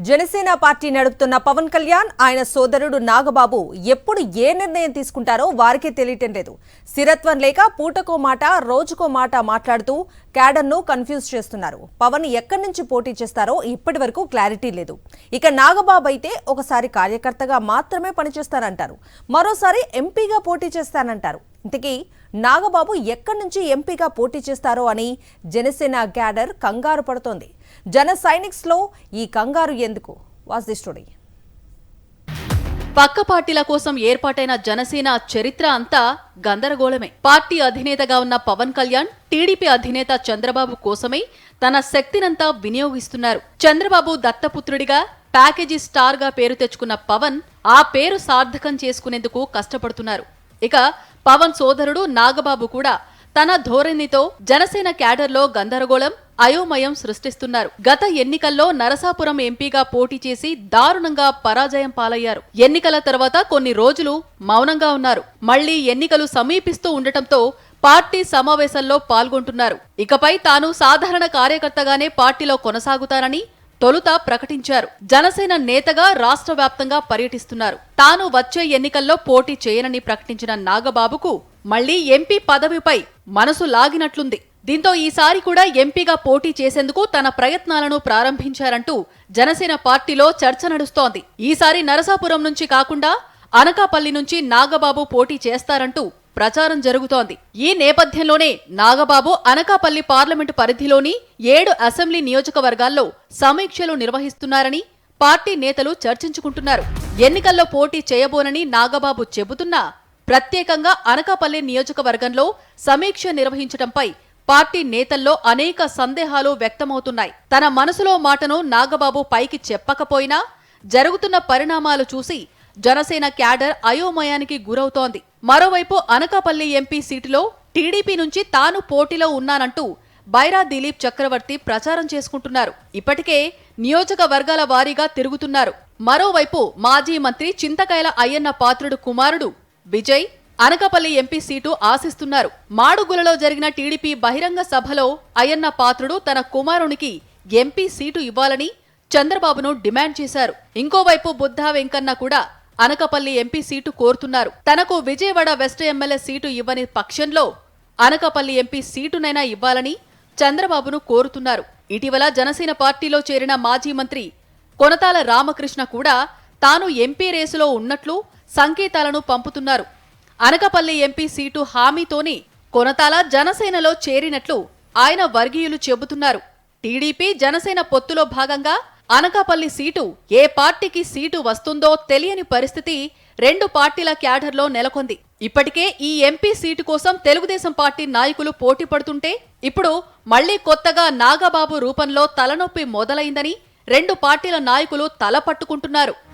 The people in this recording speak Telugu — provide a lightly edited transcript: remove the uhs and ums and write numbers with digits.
జనసేన పార్టీ నడుపుతున్న పవన్ కళ్యాణ్ ఆయన సోదరుడు నాగబాబు ఎప్పుడు ఏ నిర్ణయం తీసుకుంటారో వారికే తెలియటం లేదు. స్థిరత్వం లేక పూటకో మాట రోజుకో మాట మాట్లాడుతూ క్యాడర్ను కన్ఫ్యూజ్ చేస్తున్నారు. పవన్ ఎక్కడి నుంచి పోటీ చేస్తారో ఇప్పటి వరకు క్లారిటీ లేదు. ఇక నాగబాబు అయితే ఒకసారి కార్యకర్తగా మాత్రమే పనిచేస్తారంటారు, మరోసారి ఎంపీగా పోటీ చేస్తానంటారు. ఇంతకీ నాగబాబు ఎక్కడి నుంచి ఎంపీగా పోటీ చేస్తారో అని జనసేన క్యాడర్ కంగారు పడుతోంది. జన సైనిక్స్ లో ఈ కంగారు ఎందుకు? Was the story. పక్క పార్టీల కోసం ఏర్పాటైన జనసేన చరిత్ర అంతా గందరగోళమే. పార్టీ అధినేతగా ఉన్న పవన్ కళ్యాణ్ టీడీపీ అధినేత చంద్రబాబు కోసమే తన శక్తినంతా వినియోగిస్తున్నారు. చంద్రబాబు దత్తపుత్రుడిగా ప్యాకేజీ స్టార్ గా పేరు తెచ్చుకున్న పవన్ ఆ పేరు సార్థకం చేసుకునేందుకు కష్టపడుతున్నారు. ఇక పవన్ సోదరుడు నాగబాబు కూడా తన ధోరణితో జనసేన క్యాడర్లో గందరగోళం, అయోమయం సృష్టిస్తున్నారు. గత ఎన్నికల్లో నరసాపురం ఎంపీగా పోటీ చేసి దారుణంగా పరాజయం పాలయ్యారు. ఎన్నికల తర్వాత కొన్ని రోజులు మౌనంగా ఉన్నారు. మళ్లీ ఎన్నికలు సమీపిస్తూ ఉండటంతో పార్టీ సమావేశాల్లో పాల్గొంటున్నారు. ఇకపై తాను సాధారణ కార్యకర్తగానే పార్టీలో కొనసాగుతానని తొలుత ప్రకటించారు. జనసేన నేతగా రాష్ట్ర వ్యాప్తంగా పర్యటిస్తున్నారు. తాను వచ్చే ఎన్నికల్లో పోటీ చేయనని ప్రకటించిన నాగబాబుకు మళ్లీ ఎంపీ పదవిపై మనసు లాగినట్లుంది. దీంతో ఈసారి కూడా ఎంపీగా పోటీ చేసేందుకు తన ప్రయత్నాలను ప్రారంభించారంటూ జనసేన పార్టీలో చర్చ నడుస్తోంది. ఈసారి నరసాపురం నుంచి కాకుండా అనకాపల్లి నుంచి నాగబాబు పోటీ చేస్తారంటూ ప్రచారం జరుగుతోంది. ఈ నేపథ్యంలోనే నాగబాబు అనకాపల్లి పార్లమెంటు పరిధిలోని 7 అసెంబ్లీ నియోజకవర్గాల్లో సమీక్షలు నిర్వహిస్తున్నారని పార్టీ నేతలు చర్చించుకుంటున్నారు. ఎన్నికల్లో పోటీ చేయబోనని నాగబాబు చెబుతున్నా ప్రత్యేకంగా అనకాపల్లి నియోజకవర్గంలో సమీక్ష నిర్వహించడంపై పార్టీ నేతల్లో అనేక సందేహాలు వ్యక్తమవుతున్నాయి. తన మనసులో మాటను నాగబాబు పైకి చెప్పకపోయినా జరుగుతున్న పరిణామాలు చూసి జనసేన క్యాడర్ అయోమయానికి గురవుతోంది. మరోవైపు అనకాపల్లి ఎంపీ సీటులో టీడీపీ నుంచి తాను పోటీలో ఉన్నానంటూ బైరా దిలీప్ చక్రవర్తి ప్రచారం చేసుకుంటున్నారు. ఇప్పటికే నియోజకవర్గాల వారీగా తిరుగుతున్నారు. మరోవైపు మాజీ మంత్రి చింతకాయల అయ్యన్న పాత్రుడు కుమారుడు విజయ్ అనకాపల్లి ఎంపీ సీటు ఆశిస్తున్నారు. మాడుగులలో జరిగిన టీడీపీ బహిరంగ సభలో అయ్యన్న పాత్రుడు తన కుమారునికి ఎంపీ సీటు ఇవ్వాలని చంద్రబాబును డిమాండ్ చేశారు. ఇంకోవైపు బుద్ధా వెంకన్న కూడా అనకాపల్లి ఎంపీ సీటు కోరుతున్నారు. తనకు విజయవాడ వెస్ట్ ఎమ్మెల్యే సీటు ఇవ్వని పక్షంలో అనకాపల్లి ఎంపీ సీటునైనా ఇవ్వాలని చంద్రబాబును కోరుతున్నారు. ఇటీవల జనసేన పార్టీలో చేరిన మాజీ మంత్రి కొనతాల రామకృష్ణ కూడా తాను ఎంపీ రేసులో ఉన్నట్లు సంకేతాలను పంపుతున్నారు. అనకాపల్లి ఎంపీ సీటు హామీతోనే కొనతాల జనసేనలో చేరినట్లు ఆయన వర్గీయులు చెబుతున్నారు. టీడీపీ జనసేన పొత్తులో భాగంగా అనకాపల్లి సీటు ఏ పార్టీకి సీటు వస్తుందో తెలియని పరిస్థితి 2 పార్టీల క్యాడర్లో నెలకొంది. ఇప్పటికే ఈ ఎంపీ సీటు కోసం తెలుగుదేశం పార్టీ నాయకులు పోటీ పడుతుంటే ఇప్పుడు మళ్లీ కొత్తగా నాగబాబు రూపంలో తలనొప్పి మొదలైందని 2 పార్టీల నాయకులు తల పట్టుకుంటున్నారు.